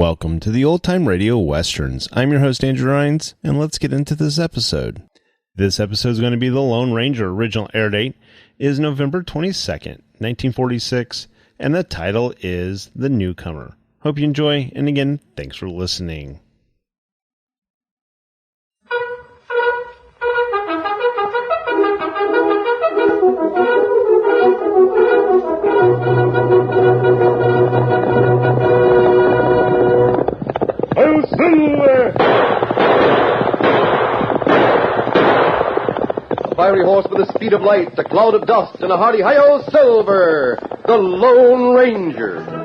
Welcome to the Old Time Radio Westerns. I'm your host, Andrew Rhines, and let's get into this episode. This episode is going to be The Lone Ranger. Original air date is November 22nd, 1946, and the title is The Newcomer. Hope you enjoy, and again, thanks for listening. Fiery horse with the speed of light, a cloud of dust, and a hearty hi-yo silver, the Lone Ranger.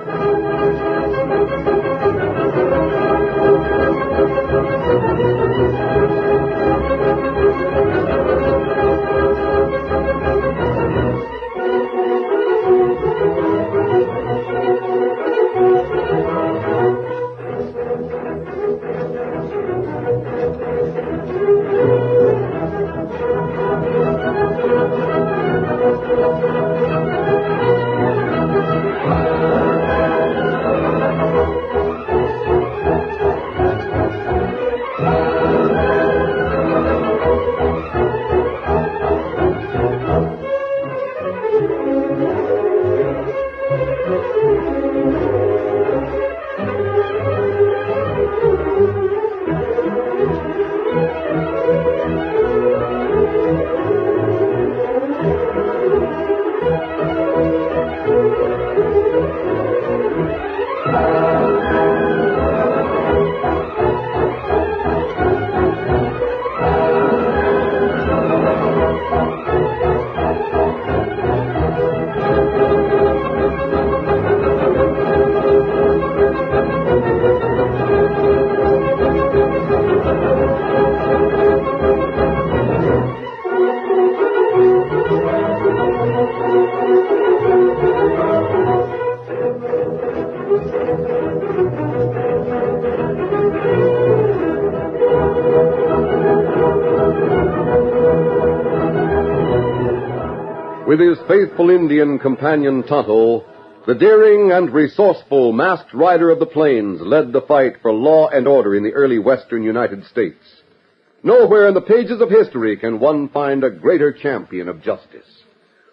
With his faithful Indian companion Tonto, the daring and resourceful masked rider of the plains led the fight for law and order in the early western United States. Nowhere in the pages of history can one find a greater champion of justice.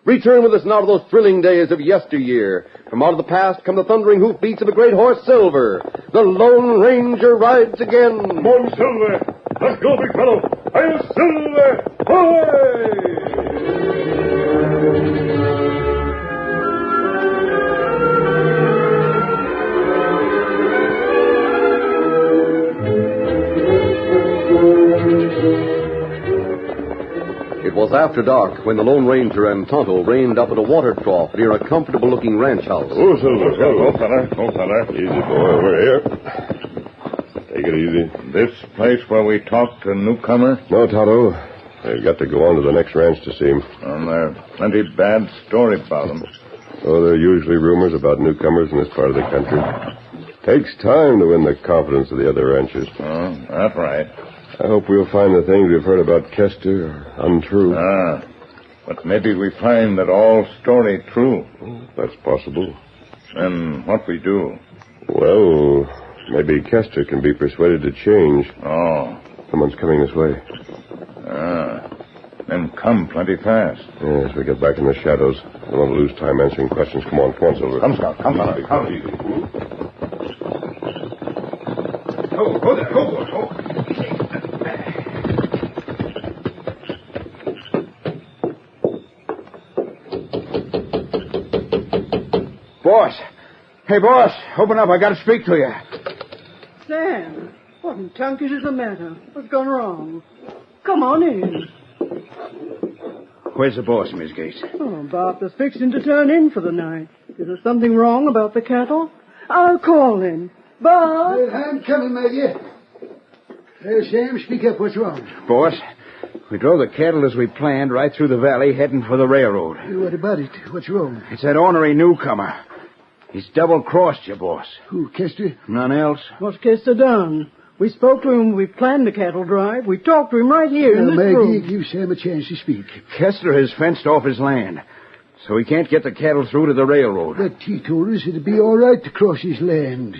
Return with us now to those thrilling days of yesteryear. From out of the past come the thundering hoofbeats of a great horse, Silver. The Lone Ranger rides again. Come on, Silver. Let's go, big fellow. I'm Silver. Hoy! It was after dark when the Lone Ranger and Tonto reined up at a water trough near a comfortable-looking ranch house. Oh, Silver. Oh, fella. Easy, boy. Over here. Take it easy. This place where we talked to Newcomer? No, Tonto. They've got to go on to the next ranch to see him. There's plenty bad story about him. Oh, there are usually rumors about newcomers in this part of the country. Takes time to win the confidence of the other ranchers. Oh, that's right. I hope we'll find the things we've heard about Kester are untrue. But maybe we find that all story true. That's possible. Then what we do? Well, maybe Kester can be persuaded to change. Oh. Someone's coming this way. Then come plenty fast. Yes, we get back in the shadows. I don't want to lose time answering questions. Come on, Silver. Come, Scout. Come. Easy. Go there. Go. Boss. Hey, boss. Open up. I got to speak to you. Sam, what in tunkish is the matter? What's gone wrong? Come on in. Where's the boss, Miss Gates? Oh, Bartha's fixing to turn in for the night. Is there something wrong about the cattle? I'll call him. Bart! I'm coming, my dear. Sam, speak up. What's wrong? Boss, we drove the cattle as we planned right through the valley, heading for the railroad. What about it? What's wrong? It's that ornery Newcomer. He's double-crossed you, boss. Who, Kester? None else? What's Kester done? We spoke to him when we planned the cattle drive. We talked to him right here in this Maggie, room. give Sam a chance to speak. Kester has fenced off his land, so he can't get the cattle through to the railroad. But he told us it'd be all right to cross his land.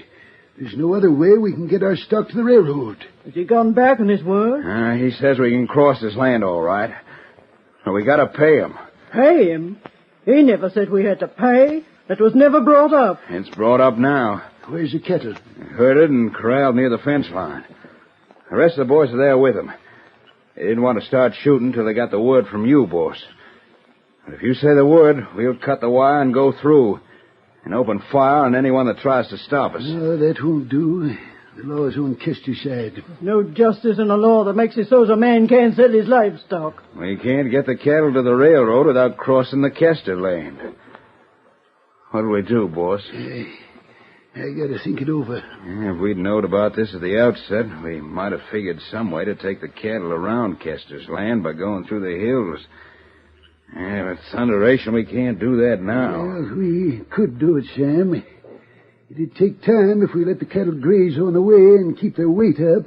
There's no other way we can get our stock to the railroad. Has he gone back on his word? He says we can cross his land all right. But we gotta pay him. Pay him? He never said we had to pay. That was never brought up. It's brought up now. Where's the cattle? Herded and corralled near the fence line. The rest of the boys are there with him. They didn't want to start shooting till they got the word from you, boss. But if you say the word, we'll cut the wire and go through and open fire on anyone that tries to stop us. No, that won't do. The law's on Kester's side. No justice in a law that makes it so a man can't sell his livestock. We can't get the cattle to the railroad without crossing the Kester land. What'll we do, boss? I gotta think it over. If we'd known about this at the outset, we might have figured some way to take the cattle around Kester's land by going through the hills. With thunderation, we can't do that now. Well, we could do it, Sam. It'd take time if we let the cattle graze on the way and keep their weight up.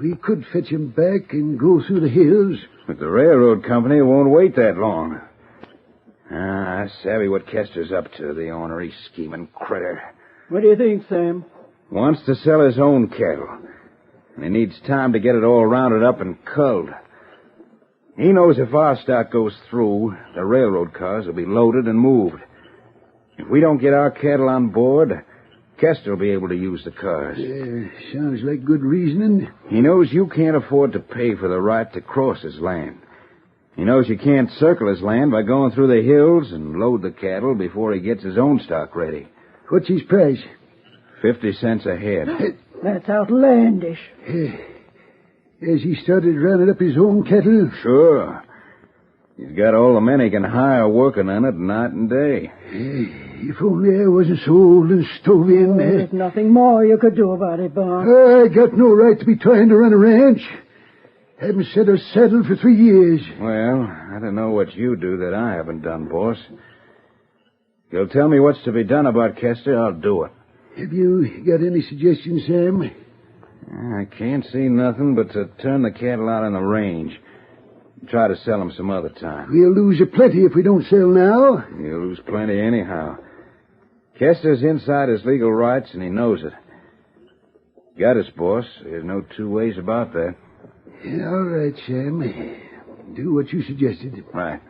We could fetch 'em back and go through the hills. But the railroad company won't wait that long. I savvy what Kester's up to, the ornery, scheming critter. What do you think, Sam? Wants to sell his own cattle. And he needs time to get it all rounded up and culled. He knows if our stock goes through, the railroad cars will be loaded and moved. If we don't get our cattle on board, Kester will be able to use the cars. Sounds like good reasoning. He knows you can't afford to pay for the right to cross his land. He knows you can't circle his land by going through the hills and load the cattle before he gets his own stock ready. What's his price? 50 cents a head. That's outlandish. Has he started rounding up his own cattle? Sure. He's got all the men he can hire working on it night and day. If only I wasn't so old and stove in. There's nothing more you could do about it, Bob. I got no right to be trying to run a ranch. Haven't set a saddle for 3 years. Well, I don't know what you do that I haven't done, boss. If you'll tell me what's to be done about Kester, I'll do it. Have you got any suggestions, Sam? I can't see nothing but to turn the cattle out on the range. Try to sell them some other time. We'll lose a plenty if we don't sell now. You'll lose plenty anyhow. Kester's inside his legal rights, and he knows it. Got us, boss. There's no two ways about that. Yeah, all right, Sam. Do what you suggested. Right.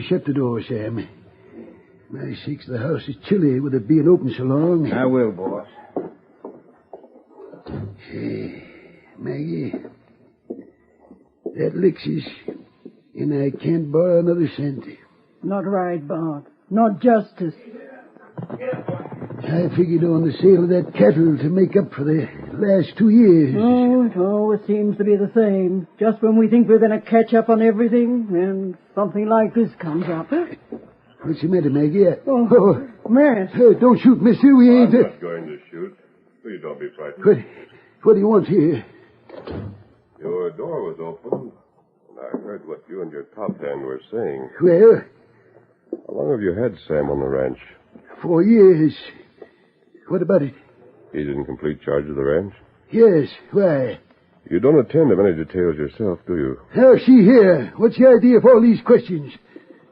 Shut the door, Sam. My sakes, the house is chilly with it being open so long. I will, boss. Hey, Maggie, that licks us, and I can't borrow another cent. Not right, Bob. Not justice. I figured on the sale of that cattle to make up for the last 2 years. Oh, it always seems to be the same. Just when we think we're going to catch up on everything, and something like this comes up. What's the matter, Maggie? Matt. Don't shoot, mister. We ain't... I'm not going to shoot. Please don't be frightened. What do you want here? Your door was open, and I heard what you and your top hand were saying. Well? How long have you had Sam on the ranch? 4 years. What about it? He's in complete charge of the ranch? Yes. Why? You don't attend to many details yourself, do you? How's she here? What's the idea of all these questions?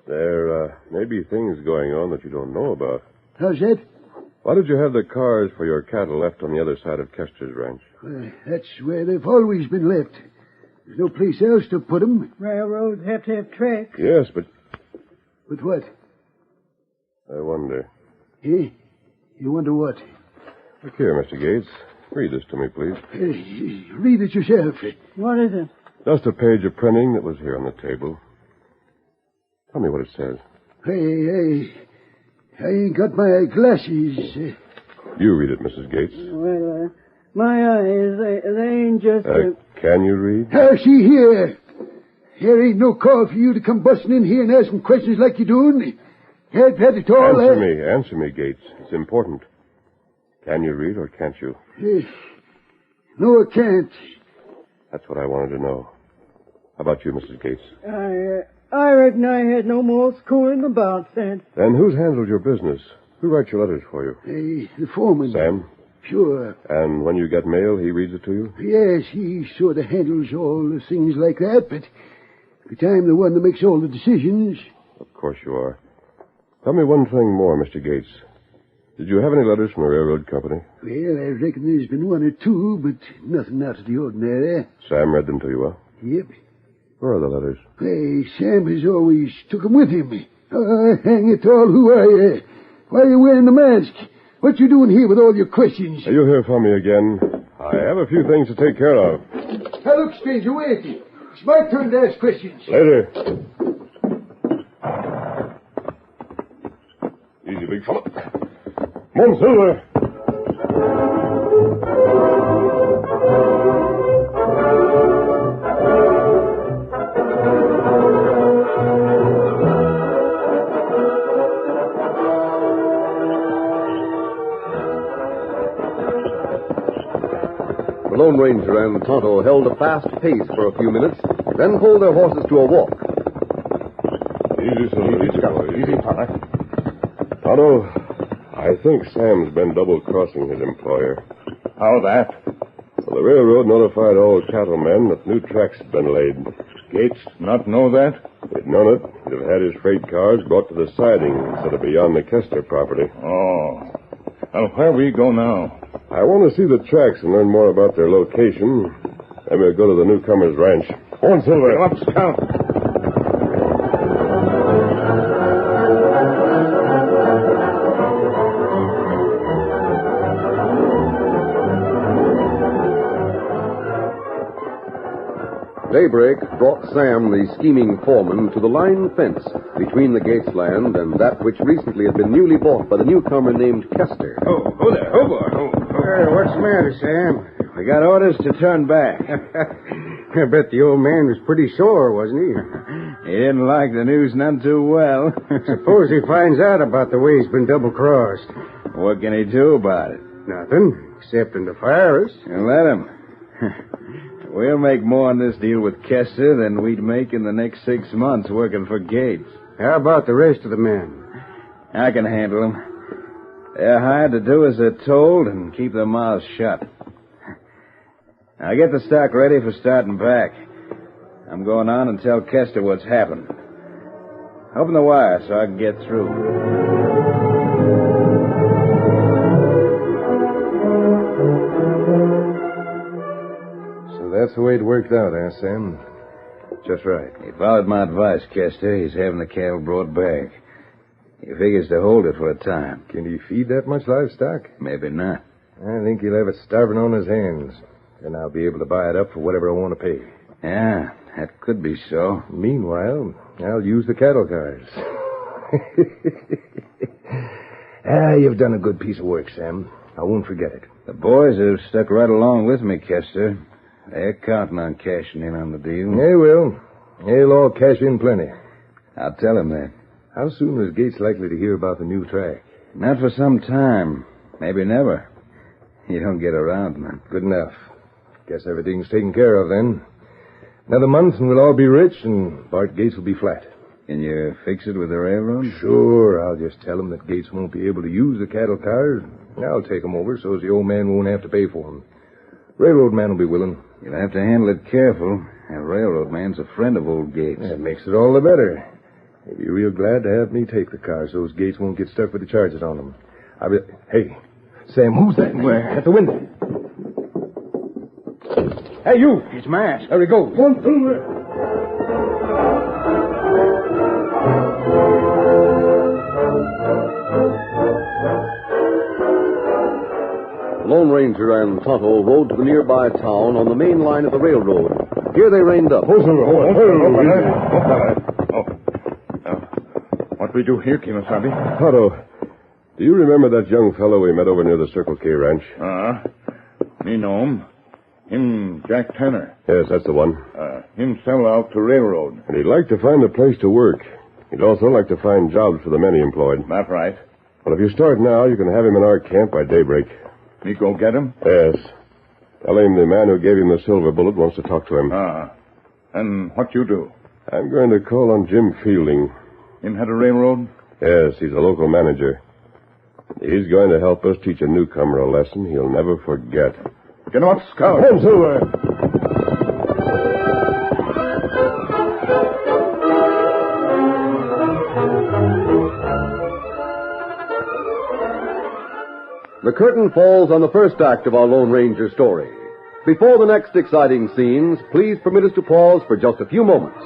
There may be things going on that you don't know about. How's that? Why did you have the cars for your cattle left on the other side of Kester's ranch? Well, that's where they've always been left. There's no place else to put them. Railroads have to have tracks. Yes, but... But what? I wonder. Eh? You wonder what? Look here, Mr. Gates. Read this to me, please. Read it yourself. What is it? Just a page of printing that was here on the table. Tell me what it says. Hey, I ain't got my glasses. You read it, Mrs. Gates. Well, my eyes, they ain't just... Can you read? How's she here? There ain't no call for you to come busting in here and asking questions like you're doing. Had it all... Answer me, Gates. It's important. Can you read or can't you? No, I can't. That's what I wanted to know. How about you, Mrs. Gates? I reckon I had no more schooling about that. Then who's handled your business? Who writes your letters for you? The foreman. Sam? Sure. And when you get mail, he reads it to you? Yes, he sort of handles all the things like that, but I'm the one that makes all the decisions. Of course you are. Tell me one thing more, Mr. Gates. Did you have any letters from the railroad company? Well, I reckon there's been one or two, but nothing out of the ordinary. Sam read them to you, huh? Yep. Where are the letters? Hey, Sam has always took 'em with him. Hang it all, who are you? Why are you wearing the mask? What you doing here with all your questions? You'll hear from me again. I have a few things to take care of. Now, look, stranger, wait. It's my turn to ask questions. Later. Easy, big fella. Come on, Silver. The Lone Ranger and Tonto held a fast pace for a few minutes, then pulled their horses to a walk. Easy, Silver. Easy, boy. Easy, fella. Tonto, I think Sam's been double-crossing his employer. How that? Well, the railroad notified all cattlemen that new tracks had been laid. Gates not know that? If he'd known it, he'd have had his freight cars brought to the siding instead of beyond the Kester property. Oh. Well, where we go now? I want to see the tracks and learn more about their location. Then we'll go to the Newcomer's ranch. Go on, Silver. Up, Scout. Daybreak brought Sam, the scheming foreman, to the line fence between the Gates land and that which recently had been newly bought by the newcomer named Kester. Oh, there. Oh, boy. What's the matter, Sam? We got orders to turn back. I bet the old man was pretty sore, wasn't he? He didn't like the news none too well. Suppose he finds out about the way he's been double-crossed. What can he do about it? Nothing, excepting to fire us. And let him. We'll make more on this deal with Kester than we'd make in the next 6 months working for Gates. How about the rest of the men? I can handle them. They're hired to do as they're told and keep their mouths shut. Now get the stock ready for starting back. I'm going on and tell Kester what's happened. Open the wire so I can get through. So that's the way it worked out, eh, Sam? Just right. He followed my advice, Kester. He's having the cattle brought back. He figures to hold it for a time. Can he feed that much livestock? Maybe not. I think he'll have it starving on his hands. Then I'll be able to buy it up for whatever I want to pay. Yeah, that could be so. Meanwhile, I'll use the cattle cars. You've done a good piece of work, Sam. I won't forget it. The boys have stuck right along with me, Kester. They're counting on cashing in on the deal. They will. They'll all cash in plenty. I'll tell them that. How soon is Gates likely to hear about the new track? Not for some time. Maybe never. You don't get around much. Good enough. Guess everything's taken care of then. Another month and we'll all be rich and Bart Gates will be flat. Can you fix it with the railroad? Sure. I'll just tell him that Gates won't be able to use the cattle cars. I'll take them over so as the old man won't have to pay for them. Railroad man will be willing. You'll have to handle it careful. That railroad man's a friend of old Gates. That makes it all the better. He'll be real glad to have me take the cars so his Gates won't get stuck with the charges on them. Hey, Sam, who's that? Where? At the window. Hey, you! It's Mask. There he goes. One through. Lone Ranger and Tonto rode to the nearby town on the main line of the railroad. Here they reined up. Hold on. What we do here, Kimasabi? Tonto, do you remember that young fellow we met over near the Circle K ranch? Me know him. Him Jack Tanner. Yes, that's the one. Him sell out to railroad. And he'd like to find a place to work. He'd also like to find jobs for the men he employed. That right. Well, if you start now, you can have him in our camp by daybreak. Me go get him? Yes. Tell him the man who gave him the silver bullet wants to talk to him. And what you do? I'm going to call on Jim Fielding. Him had a railroad? Yes, he's a local manager. He's going to help us teach a newcomer a lesson he'll never forget. Get him up, Scout. Hey, Silver! The curtain falls on the first act of our Lone Ranger story. Before the next exciting scenes, please permit us to pause for just a few moments.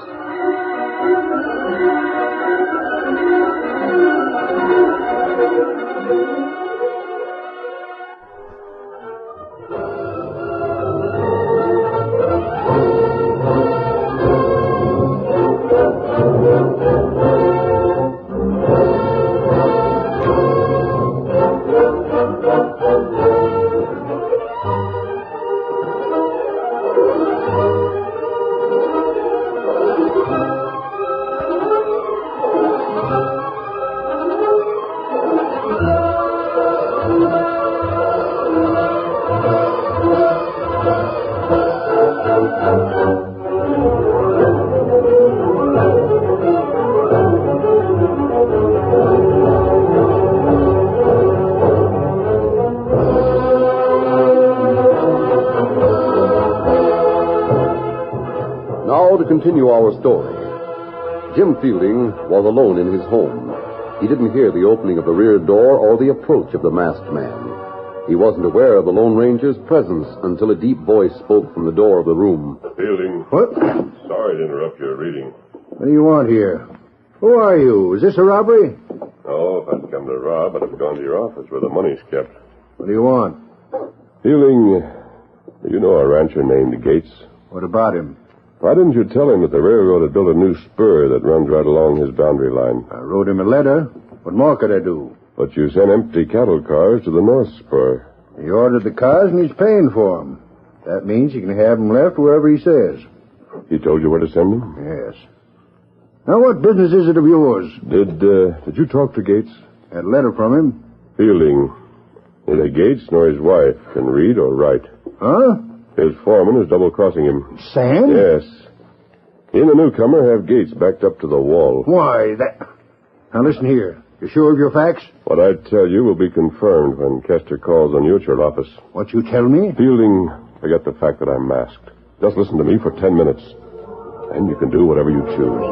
Now to continue our story. Jim Fielding was alone in his home. He didn't hear the opening of the rear door or the approach of the masked man. He wasn't aware of the Lone Ranger's presence until a deep voice spoke from the door of the room. Fielding. What? Sorry to interrupt your reading. What do you want here? Who are you? Is this a robbery? No, if I'd come to rob, I'd have gone to your office where the money's kept. What do you want? Fielding, you know a rancher named Gates? What about him? Why didn't you tell him that the railroad had built a new spur that runs right along his boundary line? I wrote him a letter. What more could I do? But you sent empty cattle cars to the north spur. He ordered the cars and he's paying for them. That means he can have them left wherever he says. He told you where to send them? Yes. Now, what business is it of yours? Did you talk to Gates? Had a letter from him. Fielding, neither Gates nor his wife can read or write. Huh? His foreman is double-crossing him. Sam? Yes. He and the newcomer have Gates backed up to the wall. Why, that... Now, listen here. You sure of your facts? What I tell you will be confirmed when Kester calls on you at your office. What you tell me? Fielding, forget the fact that I'm masked. Just listen to me for 10 minutes. And you can do whatever you choose.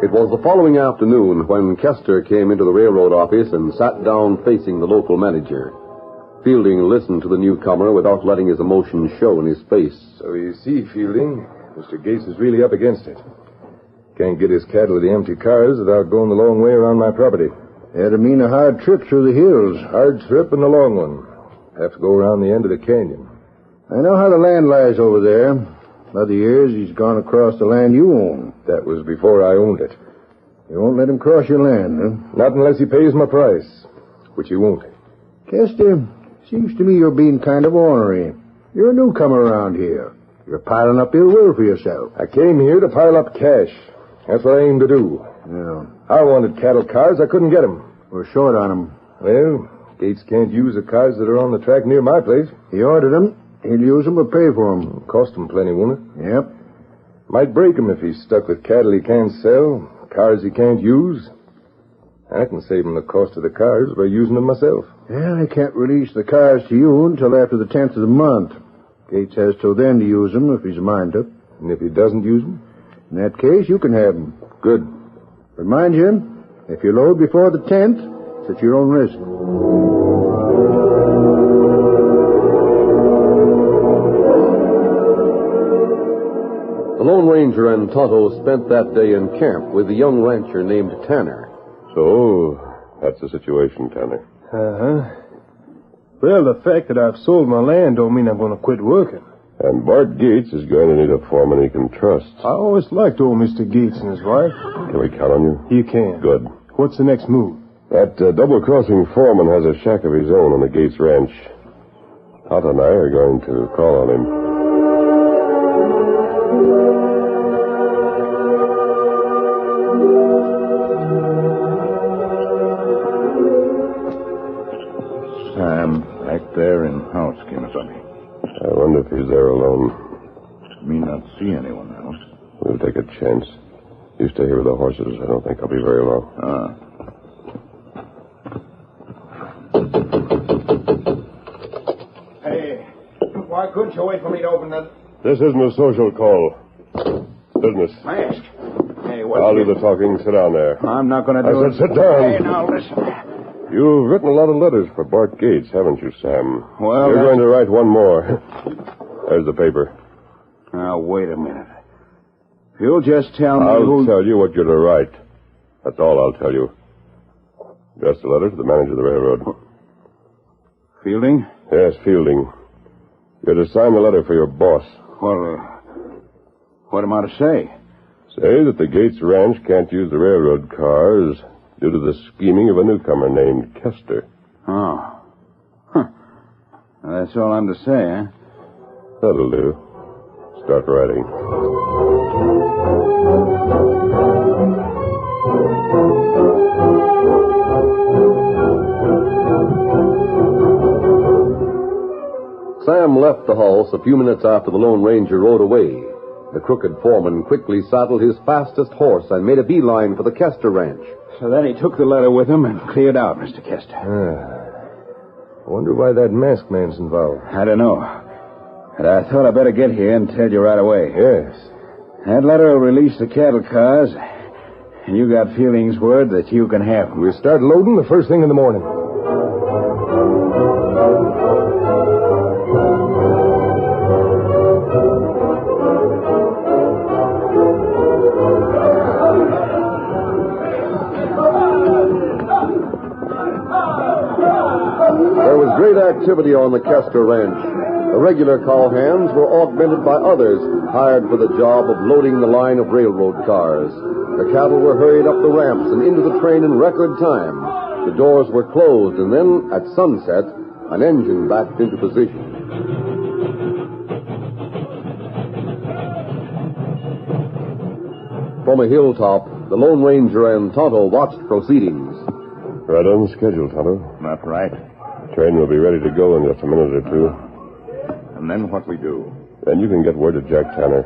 It was the following afternoon when Kester came into the railroad office and sat down facing the local manager. Fielding listened to the newcomer without letting his emotion show in his face. So you see, Fielding, Mr. Gates is really up against it. Can't get his cattle to the empty cars without going the long way around my property. That'd mean a hard trip through the hills. Hard trip and a long one. Have to go around the end of the canyon. I know how the land lies over there. Other years, he's gone across the land you own. That was before I owned it. You won't let him cross your land, huh? Not unless he pays my price, which he won't. Kester, seems to me you're being kind of ornery. You're a newcomer around here. You're piling up ill will for yourself. I came here to pile up cash. That's what I aim to do. Yeah. I wanted cattle cars. I couldn't get them. We're short on them. Well, Gates can't use the cars that are on the track near my place. He ordered them. He'll use them or pay for them. Cost him plenty, won't it? Yep. Might break him if he's stuck with cattle he can't sell, cars he can't use. I can save him the cost of the cars by using them myself. Well, I can't release the cars to you until after the 10th of the month. Gates has till then to use them if he's a mind to. And if he doesn't use them? In that case, you can have them. Good. But mind you, if you load before the 10th, it's at your own risk. The Lone Ranger and Tonto spent that day in camp with a young rancher named Tanner. So, that's the situation, Tanner. Uh-huh. Well, the fact that I've sold my land don't mean I'm going to quit working. And Bart Gates is going to need a foreman he can trust. I always liked old Mr. Gates and his wife. Can we count on you? You can. Good. What's the next move? That double-crossing foreman has a shack of his own on the Gates ranch. Tonto and I are going to call on him. Sam, back there in house, Kimasabi. I wonder if he's there alone. Me not see anyone else. We'll take a chance. You stay here with the horses. I don't think I'll be very long. Hey, why couldn't you wait for me to open the... This isn't a social call. It's business. Mask? Hey, I'll do the talking. Sit down there. I'm not going to do I it. said sit down. Hey, now, listen. You've written a lot of letters for Bart Gates, haven't you, Sam? Well, You're going to write one more. There's the paper. Now, wait a minute. If you'll just tell me I'll tell you what you're to write. That's all I'll tell you. Just a letter to the manager of the railroad. Fielding? Yes, Fielding. You're to sign the letter for your boss. Well, what am I to say? Say that the Gates Ranch can't use the railroad cars due to the scheming of a newcomer named Kester. Oh. Huh. Well, that's all I'm to say, huh? That'll do. Start writing. Sam left the house a few minutes after the Lone Ranger rode away. The crooked foreman quickly saddled his fastest horse and made a beeline for the Kester ranch. So then he took the letter with him and cleared out, Mr. Kester. I wonder why that masked man's involved. I don't know. But I thought I'd better get here and tell you right away. Yes. That letter will release the cattle cars, and you got Fielding's word that you can have them. We'll start loading the first thing in the morning. There was great activity on the Kester ranch. The regular cowhands were augmented by others hired for the job of loading the line of railroad cars. The cattle were hurried up the ramps and into the train in record time. The doors were closed, and then, at sunset, an engine backed into position. From a hilltop, the Lone Ranger and Tonto watched proceedings. Right on schedule, Tonto. That's right. The train will be ready to go in just a minute or two. And then what we do? Then you can get word to Jack Tanner.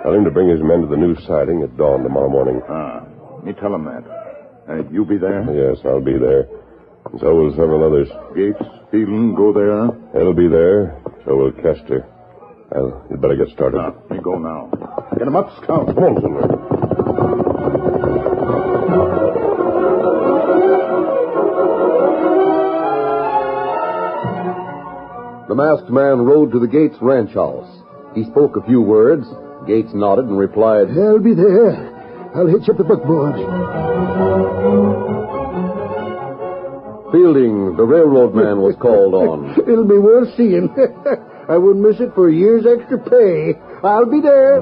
Tell him to bring his men to the new siding at dawn tomorrow morning. Me tell him that. You be there? Yes, I'll be there. And so will several others. Gates, Fielding, go there, huh? He'll be there. So will Kester. Well, you'd better get started. We go now. Get him up, Scout. Come on, Silver. The masked man rode to the Gates ranch house. He spoke a few words. Gates nodded and replied, I'll be there. I'll hitch up the buckboard. Fielding, the railroad man, was called on. It'll be worth seeing. I wouldn't miss it for a year's extra pay. I'll be there.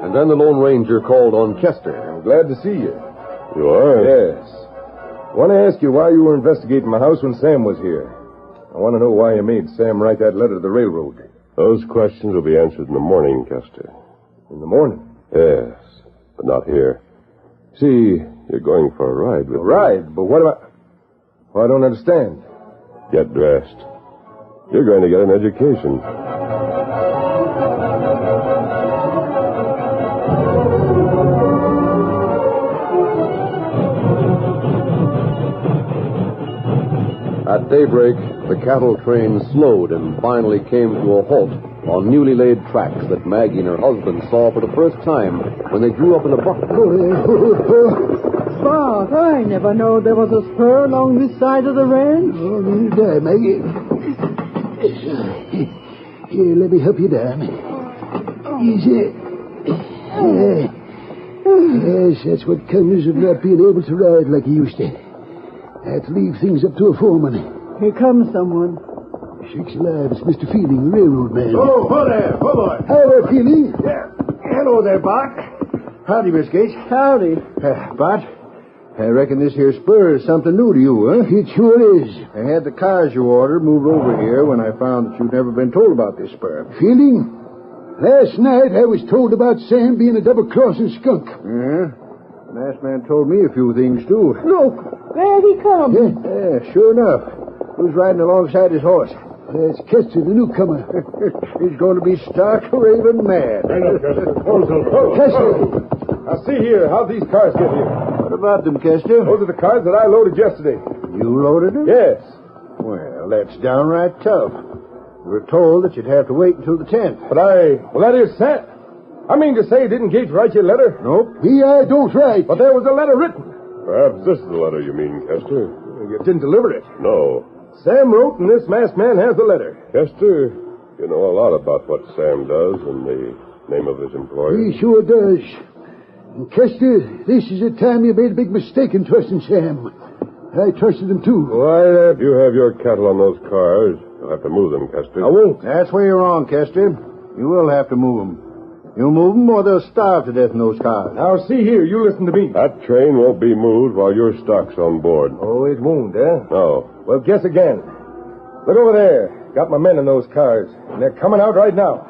And then the Lone Ranger called on Kester. I'm glad to see you. You are? Yes. I want to ask you why you were investigating my house when Sam was here. I want to know why you made Sam write that letter to the railroad. Those questions will be answered in the morning, Kester. In the morning? Yes, but not here. See, you're going for a ride with A ride? But what am I... Well, I don't understand. Get dressed. You're going to get an education. At daybreak, the cattle train slowed and finally came to a halt on newly laid tracks that Maggie and her husband saw for the first time when they drew up in a bucket. Bart, I never knowed there was a spur along this side of the ranch. Oh, you die, Maggie. Here, let me help you down. Easy. Yes, that's what comes of not being able to ride like you used to. I have to leave things up to a foreman. Here comes someone. Shakes alive. It's Mr. Fielding, the railroad man. Oh, whoa there. Whoa, boy. Hi there, Fielding. Yeah. Hello there, Bart. Howdy, Miss Gates. Howdy. Bart, I reckon this here spur is something new to you, huh? It sure is. I had the cars you ordered moved over here when I found that you'd never been told about this spur. Fielding, last night I was told about Sam being a double-crossing skunk. Yeah? Last man told me a few things, too. Look, there he comes. Yeah, sure enough. Who's riding alongside his horse? That's Kester, the newcomer. He's going to be stark raving mad. Kester! Now, see here. How'd these cars get here? What about them, Kester? Those are the cars that I loaded yesterday. You loaded them? Yes. Well, that's downright tough. We were told that you'd have to wait until the 10th. But well, that is set. I mean to say, didn't Gates write you a letter? Nope. I don't write. But there was a letter written. Perhaps this is the letter you mean, Kester. You didn't deliver it. No. Sam wrote, and this masked man has the letter. Kester, you know a lot about what Sam does and the name of his employer. He sure does. And Kester, this is the time you made a big mistake in trusting Sam. I trusted him, too. Why, If you have your cattle on those cars, you'll have to move them, Kester. I won't. That's where you're wrong, Kester. You will have to move them. You'll move them or they'll starve to death in those cars. Now, see here, you listen to me. That train won't be moved while your stock's on board. Oh, it won't, eh? No. Well, guess again. Look over there. Got my men in those cars, and they're coming out right now.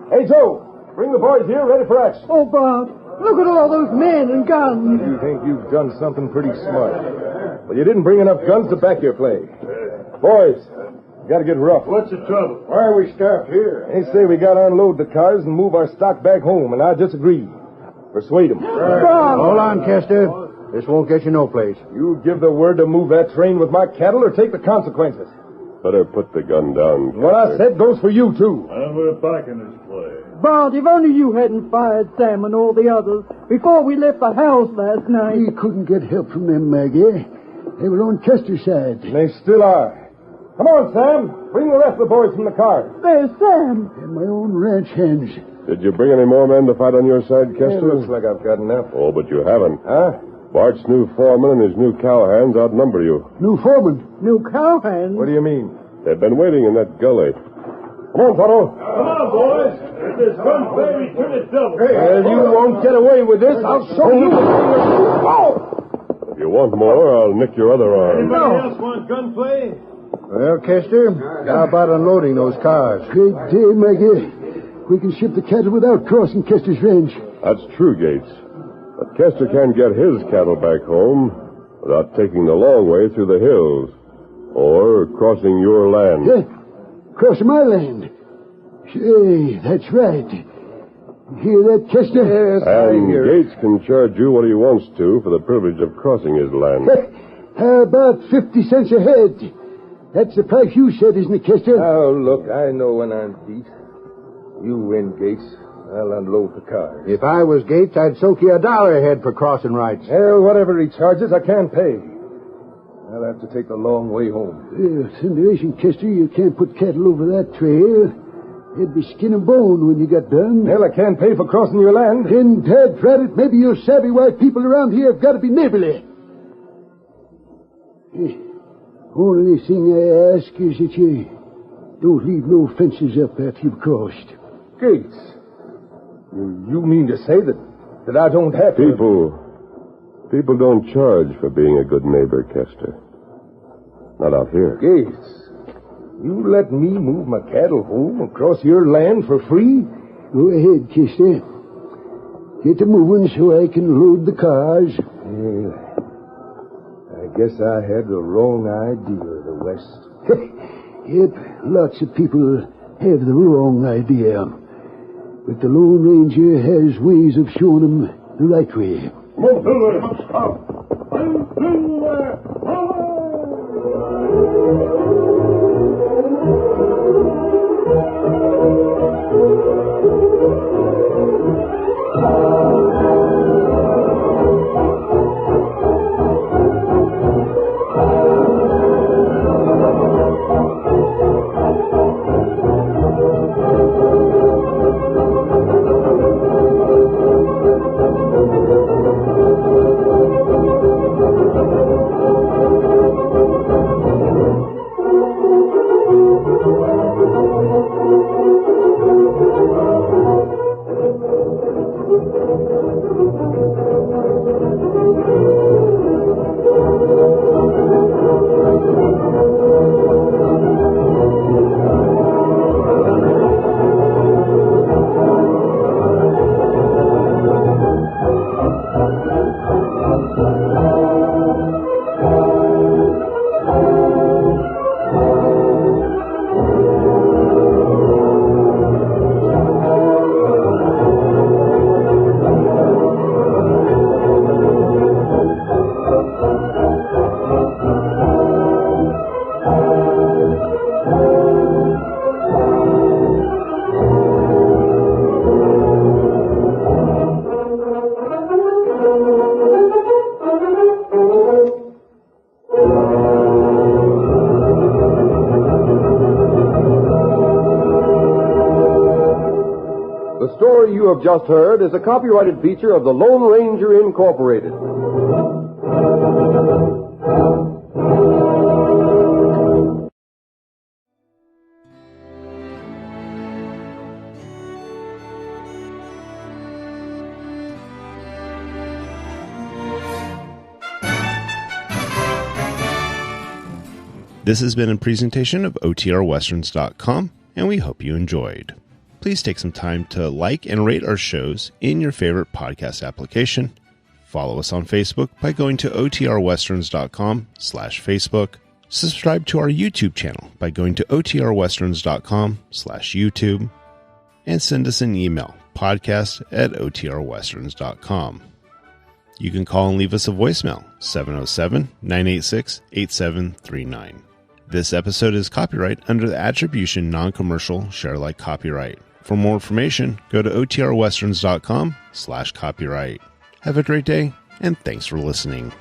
Hey, Joe, bring the boys here ready for action. Oh, Bob, look at all those men and guns. You think you've done something pretty smart. But you didn't bring enough guns to back your play. Boys, you gotta get rough. What's the trouble? Why are we stopped here? They say we gotta unload the cars and move our stock back home, and I disagree. Persuade them. Bob! Hold on, Kester. This won't get you no place. You give the word to move that train with my cattle or take the consequences. Better put the gun down. What I said goes for you, too. And we're back in this play. Bart, if only you hadn't fired Sam and all the others before we left the house last night. We couldn't get help from them, Maggie. They were on Kester's side. And they still are. Come on, Sam. Bring the rest of the boys from the car. There's Sam. And my own ranch hands. Did you bring any more men to fight on your side, It Kester? looks like I've got enough. Oh, but you haven't. Huh? Bart's new foreman and his new cowhands outnumber you. New foreman. New cowhands. What do you mean? They've been waiting in that gully. Come on, Tonto. Come on, boys. If this gunplay, we turn it double. Well, you won't get away with this. I'll show you. Oh! If you want more, I'll nick your other arm. Anybody else want gunplay? Well, Kester, how about unloading those cars? Great day, Maggie. We can ship the cattle without crossing Kester's ranch. That's true, Gates. But Kester can't get his cattle back home without taking the long way through the hills or crossing your land. Crossing my land. Say, that's right. You hear that, Kester? Yes, I And hear it. Gates can charge you what he wants to for the privilege of crossing his land. How about 50 cents a head? That's the price you said, isn't it, Kester? Oh, look, I know when I'm beat. You win, Gates. I'll unload the cars. If I was Gates, I'd soak you $1 a head for crossing rights. Well, whatever he charges, I can't pay. I'll have to take the long way home. Listen, Kester, you can't put cattle over that trail. It'd be skin and bone when you got done. Well, I can't pay for crossing your land. Then, Dad, drat it, maybe you're savvy why people around here have got to be neighborly. Only thing I ask is that you don't leave no fences up after you've crossed. Gates, you mean to say that I don't have to... People don't charge for being a good neighbor, Kester. Not out here. Gates, you let me move my cattle home across your land for free? Go ahead, Kester. Get to moving so I can load the cars. Well, I guess I had the wrong idea of the West. Yep, lots of people have the wrong idea. But the Lone Ranger has ways of showing them the right way. have just heard is a copyrighted feature of the Lone Ranger Incorporated. This has been a presentation of OTRWesterns.com, and we hope you enjoyed. Please take some time to like and rate our shows in your favorite podcast application. Follow us on Facebook by going to OTRWesterns.com/Facebook. Subscribe to our YouTube channel by going to OTRWesterns.com/YouTube. And send us an email, podcast@OTRWesterns.com. You can call and leave us a voicemail, 707-986-8739. This episode is copyright under the Attribution Non-Commercial Share-alike copyright. For more information, go to OTRWesterns.com/copyright. Have a great day, and thanks for listening.